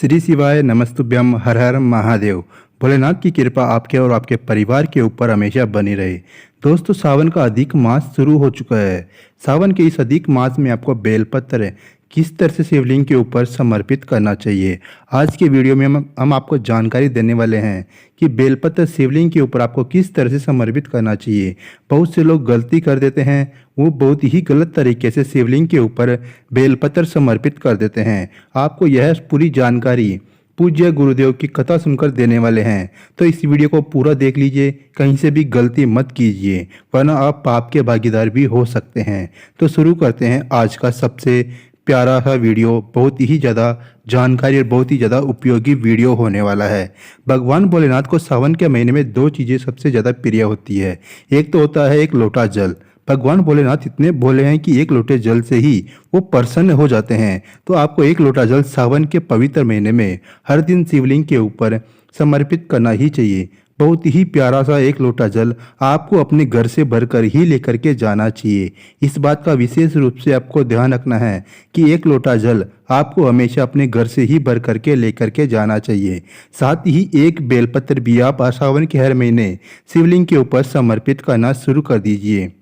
श्री शिवाय नमस्तुभ्यम हर हर महादेव। भोलेनाथ की कृपा आपके और आपके परिवार के ऊपर हमेशा बनी रहे। दोस्तों, सावन का अधिक मास शुरू हो चुका है। सावन के इस अधिक मास में आपको बेलपत्र किस तरह से शिवलिंग के ऊपर समर्पित करना चाहिए, आज के वीडियो में हम आपको जानकारी देने वाले हैं कि बेलपत्र शिवलिंग के ऊपर आपको किस तरह से समर्पित करना चाहिए। बहुत से लोग गलती कर देते हैं, वो बहुत ही गलत तरीके से शिवलिंग के ऊपर बेलपत्र समर्पित कर देते हैं। आपको यह पूरी जानकारी पूज्य गुरुदेव की कथा सुनकर देने वाले हैं, तो इस वीडियो को पूरा देख लीजिए, कहीं से भी गलती मत कीजिए वरना आप पाप के भागीदार भी हो सकते हैं। तो शुरू करते हैं आज का सबसे प्यारा सा वीडियो। बहुत ही ज़्यादा जानकारी और बहुत ही ज़्यादा उपयोगी वीडियो होने वाला है। भगवान भोलेनाथ को सावन के महीने में दो चीज़ें सबसे ज़्यादा प्रिय होती है। एक तो होता है एक लोटा जल। भगवान भोलेनाथ इतने भोले हैं कि एक लोटे जल से ही वो प्रसन्न हो जाते हैं। तो आपको एक लोटा जल सावन के पवित्र महीने में हर दिन शिवलिंग के ऊपर समर्पित करना ही चाहिए। बहुत ही प्यारा सा एक लोटा जल आपको अपने घर से भरकर ही लेकर के जाना चाहिए। इस बात का विशेष रूप से आपको ध्यान रखना है कि एक लोटा जल आपको हमेशा अपने घर से ही भर करके लेकर के जाना चाहिए। साथ ही एक बेलपत्र भी आप सावन के हर महीने शिवलिंग के ऊपर समर्पित करना शुरू कर दीजिए।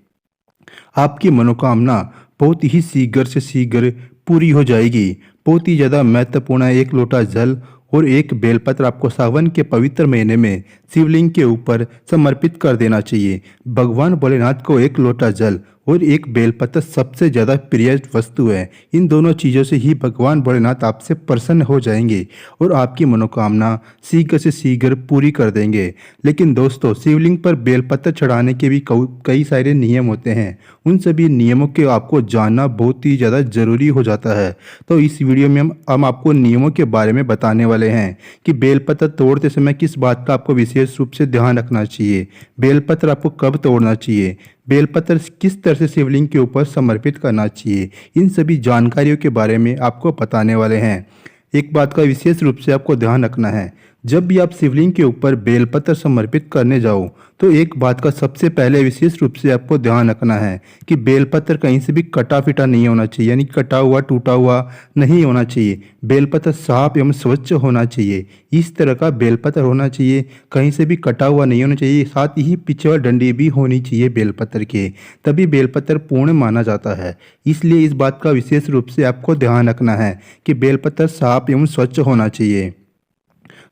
आपकी मनोकामना बहुत ही शीघ्र से शीघ्र पूरी हो जाएगी। बहुत ही ज़्यादा महत्वपूर्ण है एक लोटा जल और एक बेलपत्र आपको सावन के पवित्र महीने में शिवलिंग के ऊपर समर्पित कर देना चाहिए। भगवान भोलेनाथ को एक लोटा जल और एक बेलपत्र सबसे ज़्यादा प्रिय वस्तु है। इन दोनों चीज़ों से ही भगवान भोलेनाथ आपसे प्रसन्न हो जाएंगे और आपकी मनोकामना शीघ्र से शीघ्र पूरी कर देंगे। लेकिन दोस्तों, शिवलिंग पर बेलपत्र चढ़ाने के भी कई सारे नियम होते हैं। उन सभी नियमों के आपको जानना बहुत ही ज़्यादा ज़रूरी हो जाता है। तो इस वीडियो में हम आपको नियमों के बारे में बताने वाले हैं कि बेलपत्र तोड़ते समय किस बात का आपको विशेष रूप से ध्यान रखना चाहिए, बेलपत्र आपको कब तोड़ना चाहिए, बेलपत्र किस तरह से शिवलिंग के ऊपर समर्पित करना चाहिए। इन सभी जानकारियों के बारे में आपको बताने वाले हैं। एक बात का विशेष रूप से आपको ध्यान रखना है, जब भी आप शिवलिंग के ऊपर बेलपत्र समर्पित करने जाओ तो एक बात का सबसे पहले विशेष रूप से आपको ध्यान रखना है कि बेलपत्र कहीं से भी कटा फिटा नहीं होना चाहिए, यानी कटा हुआ टूटा हुआ नहीं होना चाहिए। बेलपत्र साफ एवं स्वच्छ होना चाहिए। इस तरह का बेलपत्र होना चाहिए, कहीं से भी कटा हुआ नहीं होना चाहिए। साथ ही पिछवा डंडी भी होनी चाहिए बेलपत्र के, तभी बेलपत्र पूर्ण माना जाता है। इसलिए इस बात का विशेष रूप से आपको ध्यान रखना है कि बेलपत्र साफ एवं स्वच्छ होना चाहिए।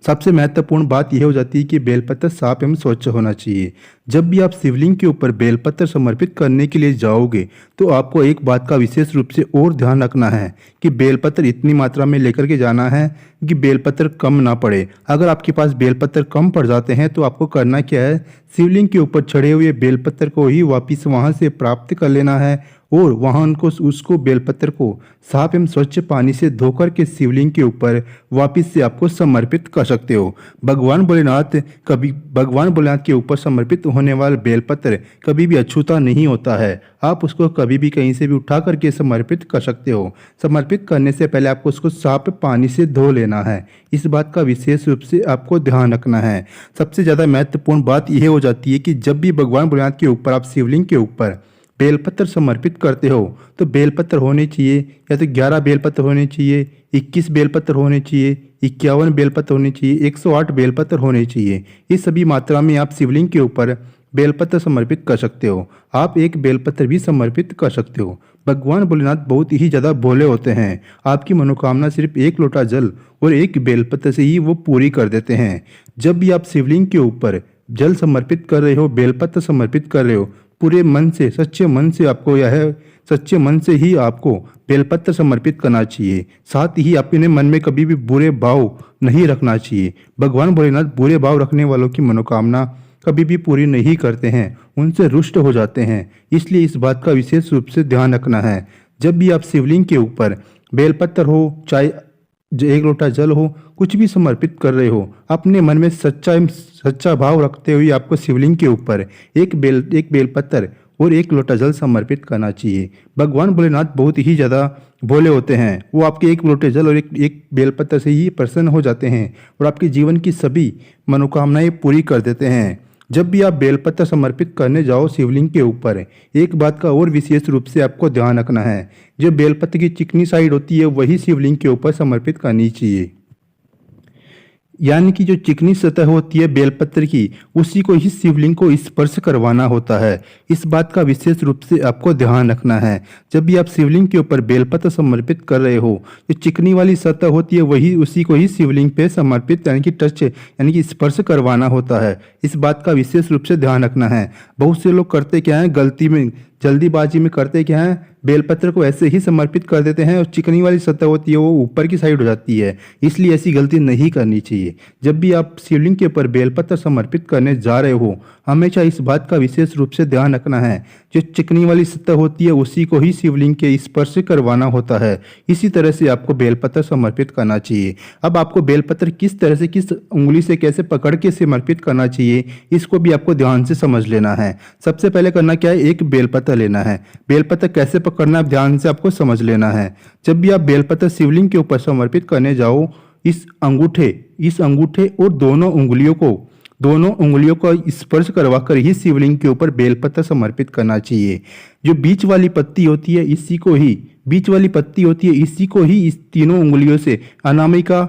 सबसे महत्वपूर्ण बात यह हो जाती है कि बेलपत्र साफ एवं स्वच्छ होना चाहिए। जब भी आप शिवलिंग के ऊपर बेलपत्र समर्पित करने के लिए जाओगे तो आपको एक बात का विशेष रूप से और ध्यान रखना है कि बेलपत्र इतनी मात्रा में लेकर के जाना है कि बेलपत्र कम ना पड़े। अगर आपके पास बेलपत्र कम पड़ जाते हैं तो आपको करना क्या है, शिवलिंग के ऊपर चढ़े हुए बेलपत्र को ही वापिस वहां से प्राप्त कर लेना है और वहां उसको बेलपत्र को साफ एवं स्वच्छ पानी से धोकर के शिवलिंग के ऊपर वापिस से आपको समर्पित कर सकते हो। भगवान भोलेनाथ के ऊपर समर्पित होने वाला बेलपत्र कभी भी अछूता नहीं होता है। आप उसको कभी भी कहीं से भी उठा करके समर्पित कर सकते हो। समर्पित करने से पहले आपको उसको साफ पानी से धो लेना है। इस बात का विशेष रूप से आपको ध्यान रखना है। सबसे ज़्यादा महत्वपूर्ण बात यह हो जाती है कि जब भी भगवान भोलेनाथ के ऊपर आप शिवलिंग के ऊपर बेलपत्र समर्पित करते हो तो बेलपत्र होने चाहिए या तो 11 बेलपत्र होने चाहिए, 21 बेलपत्र होने चाहिए, 51 बेलपत्र होने चाहिए, 108 बेलपत्र होने चाहिए। इस सभी मात्रा में आप शिवलिंग के ऊपर बेलपत्र समर्पित कर सकते हो। आप एक बेलपत्र भी समर्पित कर सकते हो। भगवान भोलेनाथ बहुत ही ज़्यादा भोले होते हैं। आपकी मनोकामना सिर्फ एक लोटा जल और एक बेलपत्र से ही वो पूरी कर देते हैं। जब भी आप शिवलिंग के ऊपर जल समर्पित कर रहे हो, बेलपत्र समर्पित कर रहे हो, पूरे मन से सच्चे मन से आपको सच्चे मन से ही आपको बेलपत्र समर्पित करना चाहिए। साथ ही अपने मन में कभी भी बुरे भाव नहीं रखना चाहिए। भगवान भोलेनाथ बुरे भाव रखने वालों की मनोकामना कभी भी पूरी नहीं करते हैं, उनसे रुष्ट हो जाते हैं। इसलिए इस बात का विशेष रूप से ध्यान रखना है। जब भी आप शिवलिंग के ऊपर बेलपत्र हो, चाहे एक लोटा जल हो, कुछ भी समर्पित कर रहे हो, अपने मन में सच्चा भाव रखते हुए आपको शिवलिंग के ऊपर एक बेलपत्र और एक लोटा जल समर्पित करना चाहिए। भगवान भोलेनाथ बहुत ही ज़्यादा भोले होते हैं। वो आपके एक लोटे जल और एक बेलपत्र से ही प्रसन्न हो जाते हैं और आपके जीवन की सभी मनोकामनाएं पूरी कर देते हैं। जब भी आप बेलपत्र समर्पित करने जाओ शिवलिंग के ऊपर, एक बात का और विशेष रूप से आपको ध्यान रखना है, जो बेलपत्र की चिकनी साइड होती है वही शिवलिंग के ऊपर समर्पित करनी चाहिए। यानी कि जो चिकनी सतह होती है बेलपत्र की, उसी को ही शिवलिंग को स्पर्श करवाना होता है। इस बात का विशेष रूप से आपको ध्यान रखना है। जब भी आप शिवलिंग के ऊपर बेलपत्र समर्पित कर रहे हो, जो चिकनी वाली सतह होती है वही उसी को ही शिवलिंग पे समर्पित यानी कि टच यानी कि स्पर्श करवाना होता है। इस बात का विशेष रूप से ध्यान रखना है। बहुत से लोग करते क्या है, गलती में जल्दीबाजी में करते क्या है, बेलपत्र को ऐसे ही समर्पित कर देते हैं और चिकनी वाली सतह होती है वो ऊपर की साइड हो जाती है। इसलिए ऐसी गलती नहीं करनी चाहिए। जब भी आप शिवलिंग के ऊपर बेलपत्र समर्पित करने जा रहे हो, हमेशा इस बात का विशेष रूप से ध्यान रखना है, जो चिकनी वाली सतह होती है उसी को ही शिवलिंग के स्पर्श करवाना होता है। इसी तरह से आपको बेलपत्र समर्पित करना चाहिए। अब आपको बेलपत्र किस तरह से, किस उंगली से कैसे पकड़ के समर्पित करना चाहिए, इसको भी आपको ध्यान से समझ लेना है। सबसे पहले करना क्या है, एक बेलपत्र लेना है। बेलपत्र कैसे पकड़ना है ध्यान से आपको समझ लेना है। जब भी आप बेलपत्र शिवलिंग के ऊपर समर्पित करने जाओ, इस अंगूठे और दोनों उंगलियों का स्पर्श करवाकर ही शिवलिंग के ऊपर बेलपत्र समर्पित करना चाहिए। जो बीच वाली पत्ती होती है इसी को ही इस तीनों उंगलियों से अनामिका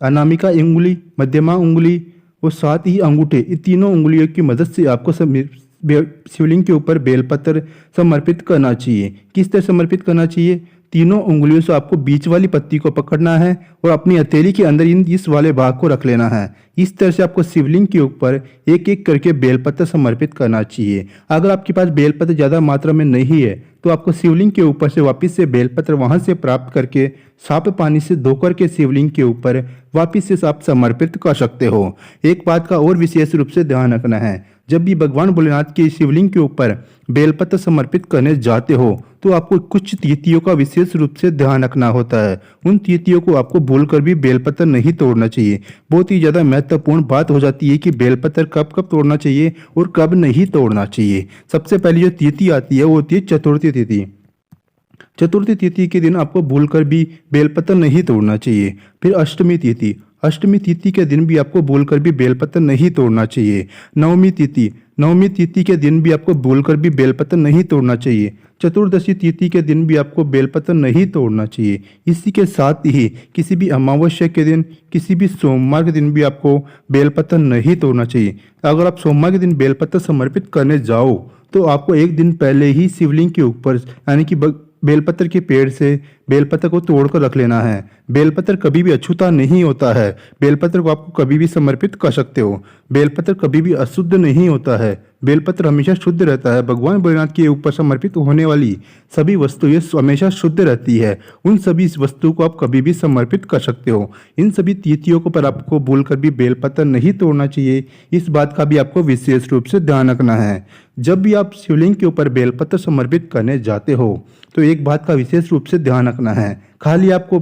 उंगली, मध्यमा उंगली और साथ ही अंगूठे, इन तीनों उंगलियों की मदद से आपको शिवलिंग के ऊपर बेलपत्र समर्पित करना चाहिए। किस तरह समर्पित करना चाहिए, तीनों उंगलियों से आपको बीच वाली पत्ती को पकड़ना है और अपनी हथेली के अंदर इस वाले भाग को रख लेना है। इस तरह से आपको शिवलिंग के ऊपर एक एक करके बेलपत्र समर्पित करना चाहिए। अगर आपके पास बेलपत्र ज़्यादा मात्रा में नहीं है तो आपको शिवलिंग के ऊपर से वापस से बेलपत्र वहां से प्राप्त करके साफ पानी से धोकर के शिवलिंग के ऊपर वापस से आप समर्पित कर सकते हो। एक बात का और विशेष रूप से ध्यान रखना है, जब भी भगवान भोलेनाथ के शिवलिंग के ऊपर बेलपत्र समर्पित करने जाते हो तो आपको कुछ तिथियों का विशेष रूप से ध्यान रखना होता है। उन तिथियों को आपको भूलकर भी बेलपत्र नहीं तोड़ना चाहिए। बहुत ही ज़्यादा महत्वपूर्ण बात हो जाती है कि बेलपत्र कब कब तोड़ना चाहिए और कब नहीं तोड़ना चाहिए। सबसे पहले जो तिथि आती है वो होती है चतुर्थी तिथि। चतुर्थी तिथि के दिन आपको भूलकर भी बेलपत्र नहीं तोड़ना चाहिए। फिर अष्टमी तिथि के दिन भी आपको भूलकर भी बेलपत्र नहीं तोड़ना चाहिए। नवमी तिथि के दिन भी आपको भूलकर भी बेलपत्र नहीं तोड़ना चाहिए। चतुर्दशी तिथि के दिन भी आपको बेलपत्र नहीं तोड़ना चाहिए। इसी के साथ ही किसी भी अमावस्या के दिन, किसी भी सोमवार के दिन भी आपको बेलपत्र नहीं तोड़ना चाहिए। अगर आप सोमवार के दिन बेलपत्र समर्पित करने जाओ तो आपको एक दिन पहले ही शिवलिंग के ऊपर यानी कि बेलपत्र के पेड़ से बेलपत्र को तोड़कर रख लेना है। बेलपत्र कभी भी अछूता नहीं होता है। बेलपत्र को आपको कभी भी समर्पित कर सकते हो। बेलपत्र कभी भी अशुद्ध नहीं होता है। बेलपत्र हमेशा शुद्ध रहता है। भगवान भोलेनाथ के ऊपर समर्पित होने वाली सभी वस्तुएं हमेशा शुद्ध रहती है। उन सभी वस्तु को आप कभी भी समर्पित कर सकते हो। इन सभी तिथियों को पर आपको भूलकर भी बेलपत्र नहीं तोड़ना चाहिए। इस बात का भी आपको विशेष रूप से ध्यान रखना है। जब भी आप शिवलिंग के ऊपर बेलपत्र समर्पित करने जाते हो तो एक बात का विशेष रूप से ध्यान रखना है, खाली आपको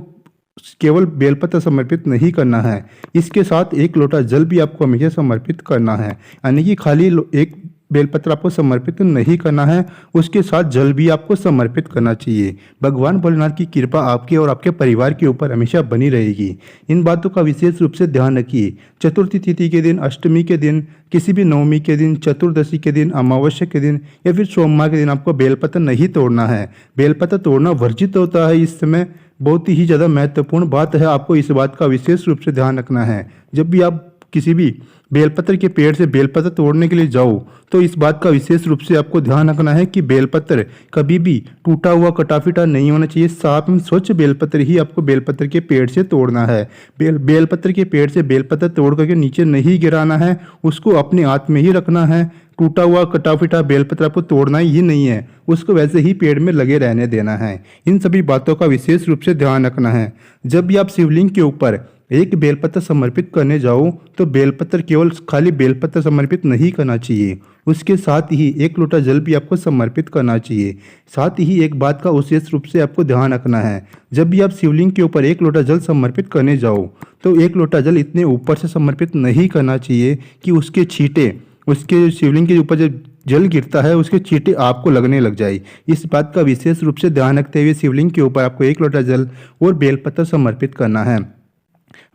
केवल बेलपत्र समर्पित नहीं करना है, इसके साथ एक लोटा जल भी आपको हमेशा समर्पित करना है। यानी कि खाली एक बेलपत्र आपको समर्पित नहीं करना है, उसके साथ जल भी आपको समर्पित करना चाहिए। भगवान भोलेनाथ की कृपा आपके और आपके परिवार के ऊपर हमेशा बनी रहेगी। इन बातों का विशेष रूप से ध्यान रखिए। चतुर्थी तिथि के दिन, अष्टमी के दिन, किसी भी नवमी के दिन, चतुर्दशी के दिन, अमावस्या के दिन या फिर सोमवार के दिन आपको बेलपत्र नहीं तोड़ना है। बेलपत्र तोड़ना वर्जित होता है। इस समय बहुत ही ज़्यादा महत्वपूर्ण बात है, आपको इस बात का विशेष रूप से ध्यान रखना है। जब भी आप किसी भी बेलपत्र के पेड़ से बेलपत्र तोड़ने के लिए जाओ तो इस बात का विशेष रूप से आपको ध्यान रखना है कि बेलपत्र कभी भी टूटा हुआ कटा-फीटा नहीं होना चाहिए। साफ एवं स्वच्छ बेलपत्र ही आपको बेलपत्र के पेड़ से तोड़ना है। बेलपत्र के पेड़ से बेलपत्र तोड़ करके नीचे नहीं गिराना है, उसको अपने हाथ में ही रखना है। टूटा हुआ कटा-फीटा बेलपत्र आपको तोड़ना ही नहीं है, उसको वैसे ही पेड़ में लगे रहने देना है। इन सभी बातों का विशेष रूप से ध्यान रखना है। जब भी आप शिवलिंग के ऊपर एक बेलपत्र समर्पित करने जाओ तो बेलपत्र केवल खाली बेलपत्र समर्पित नहीं करना चाहिए, उसके साथ ही एक लोटा जल भी आपको समर्पित करना चाहिए। साथ ही एक बात का विशेष रूप से आपको ध्यान रखना है, जब भी आप शिवलिंग के ऊपर एक लोटा जल समर्पित करने जाओ तो एक लोटा जल इतने ऊपर से समर्पित नहीं करना चाहिए कि उसके छींटे, उसके शिवलिंग के ऊपर जब जल गिरता है उसके छींटे आपको लगने लग जाए। इस बात का विशेष रूप से ध्यान रखते हुए शिवलिंग के ऊपर आपको एक लोटा जल और बेलपत्र समर्पित करना है।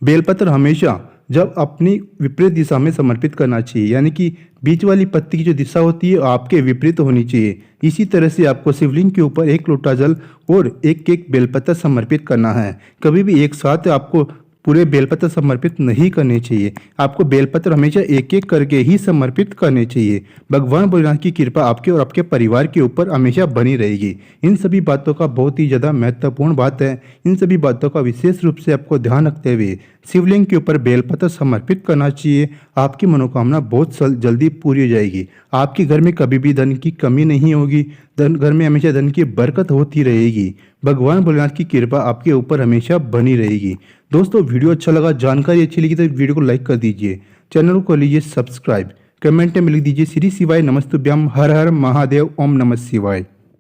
बेलपत्र हमेशा जब अपनी विपरीत दिशा में समर्पित करना चाहिए, यानी कि बीच वाली पत्ती की जो दिशा होती है आपके विपरीत होनी चाहिए। इसी तरह से आपको शिवलिंग के ऊपर एक लोटा जल और एक एक बेलपत्र समर्पित करना है। कभी भी एक साथ आपको पूरे बेलपत्र समर्पित नहीं करने चाहिए। आपको बेलपत्र हमेशा एक एक करके ही समर्पित करने चाहिए। भगवान भोलेनाथ की कृपा आपके और आपके परिवार के ऊपर हमेशा बनी रहेगी। इन सभी बातों का बहुत ही ज़्यादा महत्वपूर्ण बात है। इन सभी बातों का विशेष रूप से आपको ध्यान रखते हुए शिवलिंग के ऊपर बेलपत्र समर्पित करना चाहिए। आपकी मनोकामना बहुत जल्दी पूरी हो जाएगी। आपके घर में कभी भी धन की कमी नहीं होगी। घर में हमेशा धन की बरकत होती रहेगी। भगवान भोलेनाथ की कृपा आपके ऊपर हमेशा बनी रहेगी। दोस्तों, वीडियो अच्छा लगा, जानकारी अच्छी लगी तो वीडियो को लाइक कर दीजिए, चैनल को लीजिए सब्सक्राइब, कमेंट में लिख दीजिए श्री शिवाय नमस्तुभ्यम, हर हर महादेव, ओम नमः शिवाय।